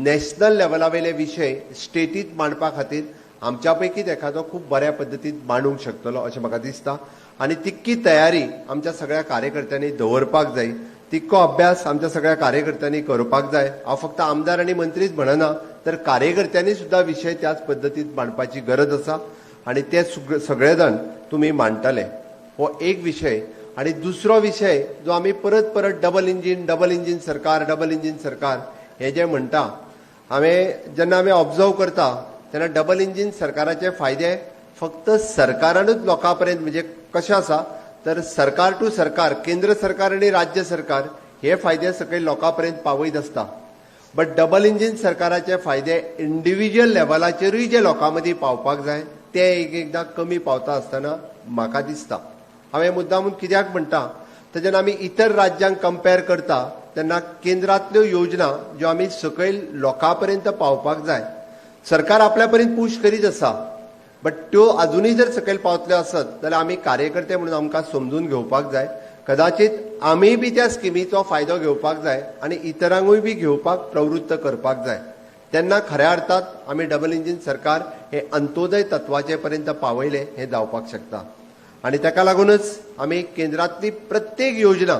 नॅशनल लेवला वयले विशय स्टेटीत मांडपा खातीर आमच्या पैकीच एखादो खूब बऱ्या पद्दतीन मांडूंक शकतलो अशें म्हाका दिसता आनी तितकी तयारी आमच्या सगळ्या कार्यकर्त्यांनी दवरपाक जाय तितको अभ्यास आमच्या सगळ्या कार्यकर्त्यांनी करपाक जाय हांव फक्त आमदार आनी मंत्रीच म्हणना तर कार्यकर्त्यांनी सुद्धा विशय त्याच पद्दतीन मांडपाची गरज आसा आनी ते सगळे जाण तुमी मांडटले हो एक विशय आनी दुसरो विशय जो आमी परत परत डबल इंजीन सरकार हे जे म्हणटा जेन्ना आमी ऑब्जर्व करता तेन्ना डबल इंजीन सरकाराचे फायदे फक्त सरकारानूच लोकां पर्यंत म्हणजे कशें आसा तर सरकार टू सरकार केंद्र सरकार आनी राज्य सरकार हे फायदे सकयल लोकां पर्यंत पावयत आसता बट डबल इंजीन सरकाराचे फायदे इंडिव्हिज्युअल लेवलाचेरूय जे लोकां मदीं पावपाक जाय ते एकदां कमी पावता आसतना म्हाका दिसता हांवें मुद्दामून कित्याक म्हणटा तर जेन्ना आमी इतर राज्यांक कंपेर करता तेन्ना केंद्रांतल्यो योजना ज्यो आमी सकयल लोकां पर्यंत पावपाक जाय सरकार आपल्या पर्यंत पुश करीत आसा बट त्यो अजूनय जर सकयल पावतल्यो आसत जाल्यार आमी कार्यकर्ते म्हणून आमकां समजून घेवपाक जाय कदाचित आमी बी त्या स्किमीचो फायदो घेवपाक जाय आनी इतरांकूय बी घेवपाक प्रवृत्त करपाक जाय तेन्ना खऱ्या अर्थात आमी डबल इंजीन सरकार हे अंत्योदय तत्वाचे पर्यंत पावयले हे जावपाक शकता आनी ताका लागूनच आमी केंद्रांतली प्रत्येक योजना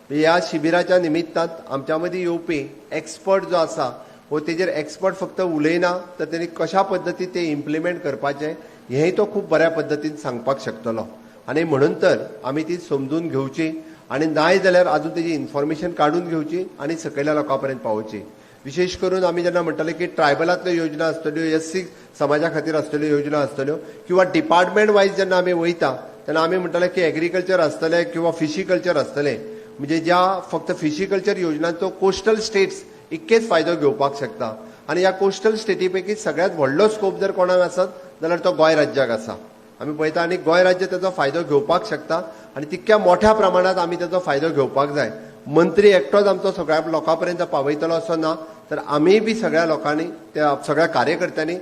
ह्या शिबिराच्या निमित्तान आमच्या मदीं येवपी एक्सपर्ट जो आसा वो तेजेर एक्सपर्ट फक्त उलयना तर तेणी कशा पद्दतीन ते इम्प्लिमेंट करपाचें हेंय तो खूब बऱ्या पद्दतीन सांगपाक शकतलो आनी म्हणून तर आमी ती समजून घेवची आनी नाय जाल्यार आजून तेजी इन्फॉर्मेशन काडून घेवची आनी सकयल्या लोकां पर्यंत पावोवची विशेश करून आमी जेन्ना म्हणटाले की ट्रायबलांतल्यो योजना आसतल्यो एससी समाजा खातीर आसतल्यो योजना आसतल्यो किंवा डिपार्टमेंट वायज जेन्ना आमी वयता तेन्ना आमी म्हणटाले की एग्रीकल्चर आसतले किंवा फिशीकल्चर आसतले म्हणजे ज्या फक्त फिशीकल्चर योजनांचो कोस्टल स्टेट्स इतकेच फायदो घेवपाक शकता आनी ह्या कोस्टल स्टेटी पैकी सगळ्यात व्हडलो स्कोप जर कोणाक आसत जाल्यार तो गोंय राज्याक आसा आमी पळयता आनी गोंय राज्य ताचो फायदो घेवपाक शकता आनी तितक्या मोठ्या प्रमाणात आमी ताचो फायदो घेवपाक जाय मंत्री एकटोच आमचो सगळ्या लोकां पर्यंत पावयतलो असो ना तर आमी बी सगळ्या लोकांनी त्या सगळ्या कार्यकर्त्यांनी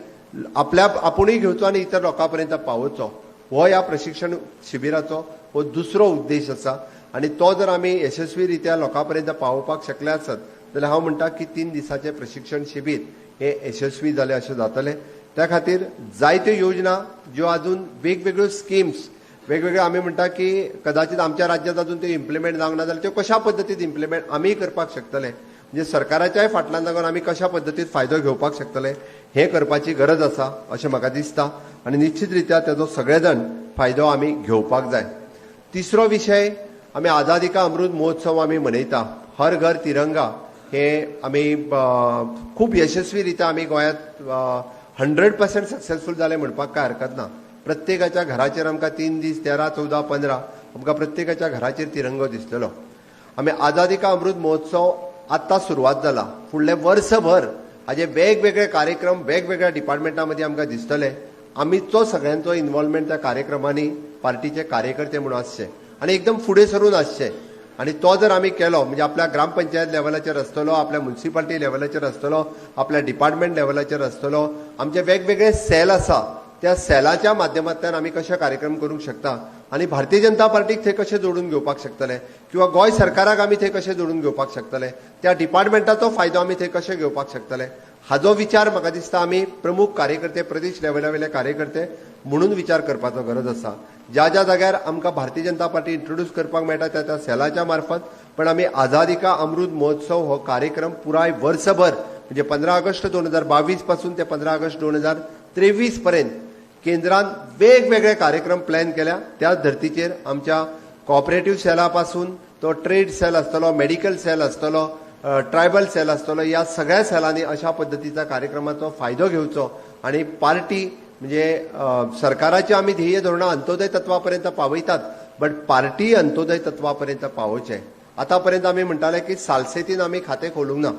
आपल्या आपुणूय घेवचो आनी इतर लोकां पर्यंत पावोवचो हो ह्या प्रशिक्षण शिबिराचो हो दुसरो उद्देश आसा आनी तो जर आमी यशस्वी रित्या लोकां पर्यंत पावोवपाक शकले आसत जाल्यार हांव म्हणटा की 3 दिसांचे प्रशिक्षण शिबीर हे यशस्वी जाले अशें जातले त्या खातीर जायत्यो योजना ज्यो अजून वेगवेगळ्यो स्किम्स वेगवेगळ्यो आमी म्हणटा की कदाचित आमच्या राज्यांत अजून त्यो इम्प्लिमेंट जावंक ना जाल्यार त्यो कशा पद्दतीन इम्प्लिमेंट आमी करपाक शकतले म्हणजे सरकाराच्याय फाटल्यान लागून आमी कशा पद्दतीन फायदो घेवपाक शकतले हे करपाची गरज आसा अशें म्हाका दिसता आनी निश्चित रित्या तेजो सगळे जाण फायदो आमी घेवपाक जाय तिसरो विशय आमी आझादी का अमृत महोत्सव आमी मनयता हर घर तिरंगा हे आमी खूब यशस्वी रित्या आमी गोंयांत 100% सक्सेसफूल जाले म्हणपाक काय हरकत ना प्रत्येकाच्या घराचेर आमकां 3 दीस 13, 14, 15 आमकां प्रत्येकाच्या घराचेर तिरंगो दिसतलो आमी आझादी का अमृत महोत्सव आतां सुरवात जाला फुडले वर्सभर हाजे वेगवेगळे कार्यक्रम वेगवेगळ्या डिपार्टमेंटा मदीं आमकां दिसतले आमीचो सगळ्यांचो इन्वॉल्वमेंट त्या कार्यक्रमांनी पार्टीचे कार्यकर्ते म्हणून आसचे आनी एकदम फुडें सरून आसचे आनी तो जर आमी केलो म्हणजे आपल्या ग्रामपंचायत लेवलाचेर आसतलो आपल्या म्युनिसिपालिटी लेवलाचेर आसतलो आपल्या डिपार्टमेंट लेवलाचेर आसतलो आमचे वेगवेगळे सेल आसा त्या सेलाच्या माध्यमांतल्यान आमी कशे कार्यक्रम करूंक शकता आनी भारतीय जनता पार्टीक थंय कशें जोडून घेवपाक शकतले किंवा गोंय सरकाराक आमी थंय कशें जोडून घेवपाक शकतले त्या डिपार्टमेंटाचो फायदो आमी थंय कशें घेवपाक शकतले हाजो विचार म्हाका दिसता आमी प्रमुख कार्यकर्ते प्रदेश लेवला वयले कार्यकर्ते म्हणून विचार करपाचो गरज आसा ज्या ज्या जाग्यार आमकां भारतीय जनता पार्टी इंट्रोड्यूस करपाक मेळटा त्या सेलाच्या मार्फत पण आमी आझादी का अमृत महोत्सव हो कार्यक्रम पुराय वर्सभर म्हणजे 15 ऑगस्ट 2022 पासून ते 15 ऑगस्ट 2023 पर्यंत केंद्रान वेगवेगळे कार्यक्रम प्लॅन केल्या त्याच धर्तीचेर आमच्या कोऑपरेटिव्ह सेला पासून तो ट्रेड सेल आसतलो मेडिकल सेल आसतलो ट्रायबल सेल आसतलो ह्या सगळ्या सेलांनी अशा पद्दतीचा कार्यक्रमाचो फायदो घेवचो आणि पार्टी म्हणजे सरकाराची आमी ध्येय धोरणां अंत्योदय तत्वापर्यंत पावयतात बट पार्टी अंत्योदय तत्वापर्यंत पावोवचे आतापर्यंत आमी म्हणटाले की सालसेतीन आमी खातें खोलूंक ना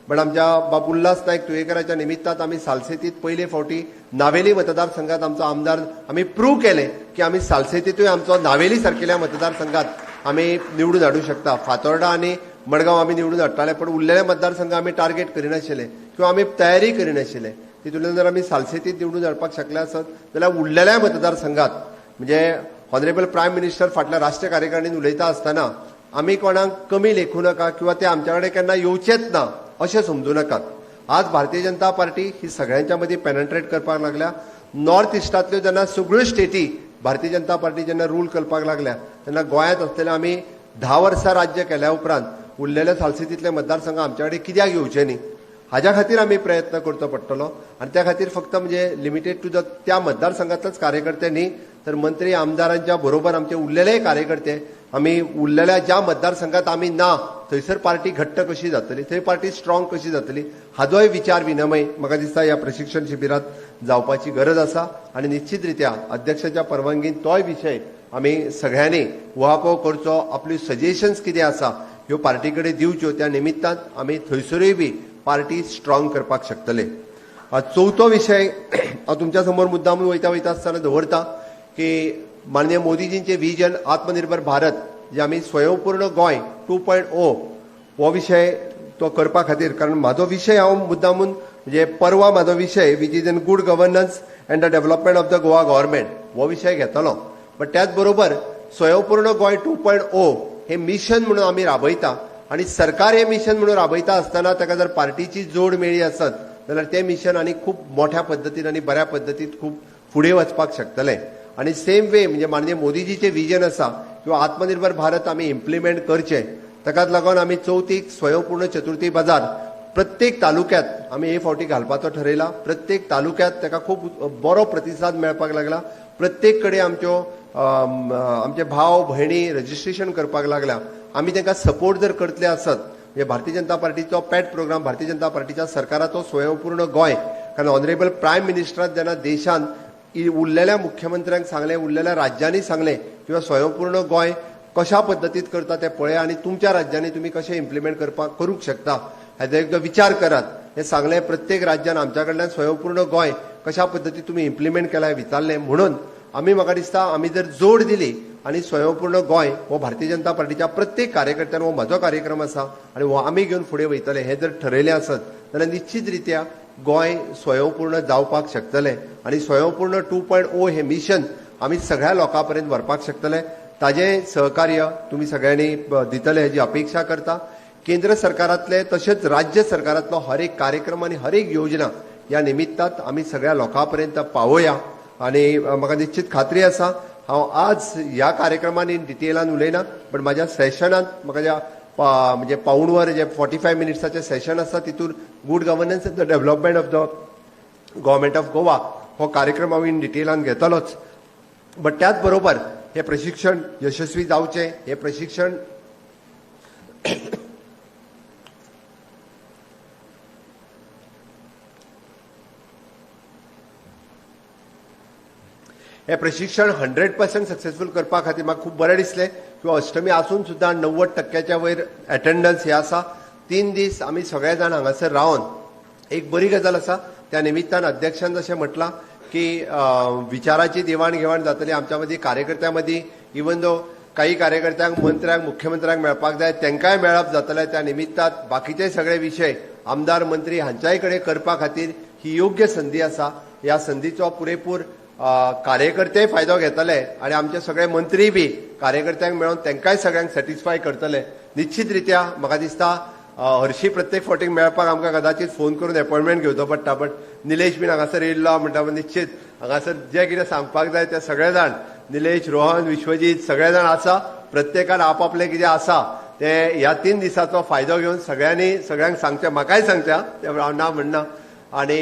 पण आमच्या बाब उल्हास नायक तुयेकराच्या निमित्तान आमी सालसेतीत पयले फावटी नावेली मतदारसंघात आमचो आमदार आमी प्रूव केले की आमी सालसेतीतूय आमचो नावेली सारकेल्या मतदारसंघात आमी निवडून हाडूं शकता फातोर्डा आनी मडगांव आमी निवडून हाडटाले पण उरलेले मतदारसंघ आमी टार्गेट करिनाशिल्ले किंवा आमी तयारी करिनाशिल्ले तितूंतल्यान जर आमी सालसेतीत निवडून हाडपाक शकले आसत जाल्यार उरलेल्या मतदारसंघात म्हणजे ऑनरेबल प्रायम मिनिस्टर फाटल्या राष्ट्रीय कार्यकारिणीत उलयता आसतना आमी कोणाक कमी लेखूं नाका किंवा ते आमच्या कडेन केन्ना येवचेच ना अशें समजूं नाकात. आज भारतीय जनता पार्टी ही सगळ्यांच्या मदीं पेनेट्रेट करपाक लागल्या. नॉर्थ इस्टांतल्यो जेन्ना सगळ्यो स्टेटी भारतीय जनता पार्टी जेन्ना रूल करपाक लागल्या तेन्ना गोंयांत आसलेले आमी 10 वर्सां राज्य केल्या उपरांत उरलेले सालसेतीतले मतदारसंघ आमच्या कडेन कित्याक येवचे न्ही हाज्या खातीर आमी प्रयत्न करचो पडटलो. आनी त्या खातीर फक्त म्हणजे लिमिटेड टू त्या मतदारसंघांतलेच कार्यकर्ते न्ही तर मंत्री आमदारांच्या बरोबर आमचे उरलेले कार्यकर्ते आमी उरलेल्या ज्या मतदारसंघात आमी ना थंयसर पार्टी घट्ट कशी जातली थंय पार्टी स्ट्रॉंग कशी जातली हाजोय विचार विनिमय म्हाका दिसता ह्या प्रशिक्षण शिबिरात जावपाची गरज आसा. आनी निश्चित रित्या अध्यक्षाच्या परवानगीन तोय विशय आमी सगळ्यांनी उहापोह करचो. आपली सजेशन्स कितें आसा ह्यो पार्टी कडेन दिवच्यो. त्या निमित्तान आमी थंयसरूय बी पार्टी स्ट्रॉंग करपाक शकतले. चवथो विशय हांव तुमच्या समोर मुद्दाम वयता आसतना दवरता की माननीय मोदीजींचे विजन आत्मनिर्भर भारत जे आमी स्वयंपूर्ण गोंय 2.0 हो विशय तो करपा खातीर कारण म्हाजो विशय हांव मुद्दामून म्हणजे परवा म्हाजो विशय which is in good governance and the development of the Goa government हो विशय घेतलो. बट त्याच बरोबर स्वयंपूर्ण गोंय 2.0 हे मिशन म्हणून आमी राबयता आणि सरकार हे मिशन म्हणून राबयता आसतना ताका जर पार्टीची जोड मेळ्ळी आसत जाल्यार ते मिशन आनी खूब मोठ्या पद्दतीन आनी बऱ्या पद्दतीन खूब फुडें वचपाक शकतले. आणि सेम वे म्हणजे माननीय मोदीजीचे विजन आसा किंवा आत्मनिर्भर भारत आमी इम्प्लिमेंट करचे ताकाच लागून आमी चवथीक स्वयंपूर्ण चतुर्थी बाजार प्रत्येक तालुक्यात आमी हे फावटी घालपाचो ठरयला. प्रत्येक तालुक्यात ताका खूब बरो प्रतिसाद मेळपाक लागला. प्रत्येक कडेन आमचे भाव भयणी रजिस्ट्रेशन करपाक लागल्या. आमी तांकां सपोर्ट जर करतले आसत म्हणजे भारतीय जनता पार्टीचो पॅट प्रोग्राम भारतीय जनता पार्टीच्या सरकाराचो स्वयंपूर्ण गोंय कारण ऑनरेबल प्रायम मिनिस्टरान जेन्ना देशान उरलेल्या मुख्यमंत्र्यांक सांगले उरलेल्या राज्यांनी सांगले किंवा स्वयंपूर्ण गोंय कशा पद्दतीत करता ते पळया आणि तुमच्या राज्यांनी तुम्ही कशें इम्प्लिमेंट करूंक शकता हाचो एकदा विचार करात. हे सांगले प्रत्येक राज्यान आमच्या कडल्यान स्वयंपूर्ण गोंय कशा पद्दतीत तुम्ही इम्प्लिमेंट केला विचारले. म्हणून आमी म्हाका दिसता आमी जर जोड दिली आणि स्वयंपूर्ण गोंय हो भारतीय जनता पार्टीच्या प्रत्येक कार्यकर्त्यान हो म्हजो कार्यक्रम आसा आणि हो आमी घेवन फुडें वयतले हे जर ठरयले आसत जाल्यार निश्चित रित्या गोंय स्वयंपूर्ण जावपाक शकतले आणि स्वयंपूर्ण 2.0 हे मिशन आमी सगळ्या लोकां पर्यंत व्हरपाक शकतले. ताजे सहकार्य तुम्ही सगळ्यांनी दितले हेची अपेक्षा करता. केंद्र सरकारातले तशेंच राज्य सरकारातलो हर एक कार्यक्रम आणि हर एक योजना या निमित्तात आमी सगळ्या लोकां पर्यंत पावोया. आणि म्हाका निश्चित खात्री आसा हांव आज ह्या कार्यक्रमान इन डिटेलान उलयना बट म्हाज्या सेशनांत म्हाका ज्या म्हणजे पाऊण वर जे 45 मिनिट्साचे सेशन आसा तितून good governance and the development of the government of Goa हो कार्यक्रम हांव इन डिटेलान घेतलोच. बट त्याच बरोबर हे प्रशिक्षण यशस्वी जावचे हे प्रशिक्षण हे प्रशिक्षण 100% सक्सेसफुल करपा खातीर म्हाका खूब बरें दिसलें किंवा अष्टमी आसून सुद्दां 90% वयर अटेंडन्स हे आसा. 3 दीस आमी सगळे जाण हांगासर रावन एक बरी गजाल आसा. त्या निमित्तान अध्यक्षान जशें म्हटलां की विचाराची देवाण घेवाण जातली आमच्या मदीं कार्यकर्त्यां मदीं इवन दो काही कार्यकर्त्यांक मंत्र्यांक मुख्यमंत्र्यांक मेळपाक जाय तांकांय मेळप जातलें. त्या निमित्तान बाकीचे सगळे विशय आमदार मंत्री हांच्याय कडेन करपा खातीर ही योग्य संदी आसा. ह्या संदीचो पुरेपूर कार्यकर्ते फायदो घेतले आणि आमचे सगळे मंत्री बी कार्यकर्त्यांक मेळून तांकांय सगळ्यांक सॅटिस्फाय करतले. निश्चित रित्या म्हाका दिसता हरशी प्रत्येक फावटीक मेळपाक आमकां कदाचित फोन करून अपॉइंटमेंट घेवचो पडटा बट निलेश बीन हांगासर येयल्लो म्हणटा निश्चित हांगासर जे कितें सांगपाक जाय ते सगळे जाण निलेश रोहन विश्वजीत सगळे जाण आसा. प्रत्येकान आपापले कितें आसा ते ह्या 3 दिसाचो फायदो घेवन सगळ्यांक सांगचें म्हाकाय सांगचें ते हांव ना म्हणना. आणि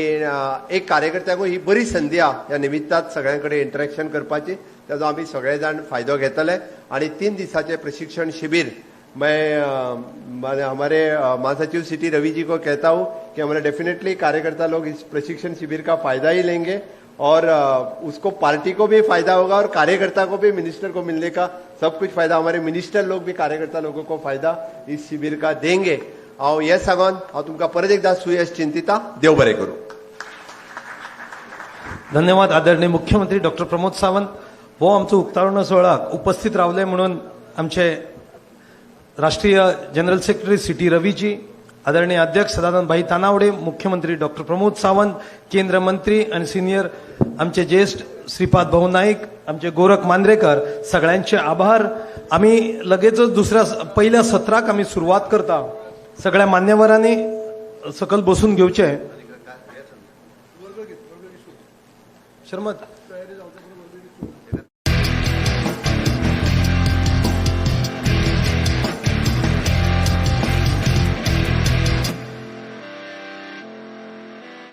एक कार्यकर्त्याक ही बरी संदी आहा ह्या निमित्तात सगळ्यांकडे इंटरेक्शन करपाची ताजो आमी सगळे जाण फायदो घेतले. आणि 3 दिसाचे प्रशिक्षण शिबिर मैं हमारे महासचिव सिटी रवि जी को कहता हूं कि हमारे डेफिनेटली कार्यकर्ता लोग इस प्रशिक्षण शिविर का फायदा ही लेंगे और उसको पार्टी को भी फायदा होगा और कार्यकर्ता को भी मिनिस्टर को मिलने का सब कुछ फायदा. हमारे मिनिस्टर लोग भी कार्यकर्ता लोगों को फायदा इस शिविर का देंगे. हांव हे सांगून हांव तुमकां परत एकदा सुयश चिंतिता. देव बरें करूं. धन्यवाद आदरणीय मुख्यमंत्री डॉक्टर प्रमोद सावंत. हो आमचो उक्तावण सोहळ्याक उपस्थित रावले म्हणून आमचे राष्ट्रीय जनरल सेक्रेटरी सिटी रवीजी आदरणीय अध्यक्ष सदानंदभाई तानावडे, मुख्यमंत्री डॉक्टर प्रमोद सावंत, केंद्र मंत्री आणि सिनियर आमचे ज्येष्ठ श्रीपाद भाऊ नाईक, आमचे गोरख मांद्रेकर, सगळ्यांचे आभार. आम्ही लगेचच पहिल्या सत्राक आम्ही सुरुवात करता. सगळ्या मान्यवरांनी सकल बसून घेवचे. शर्मत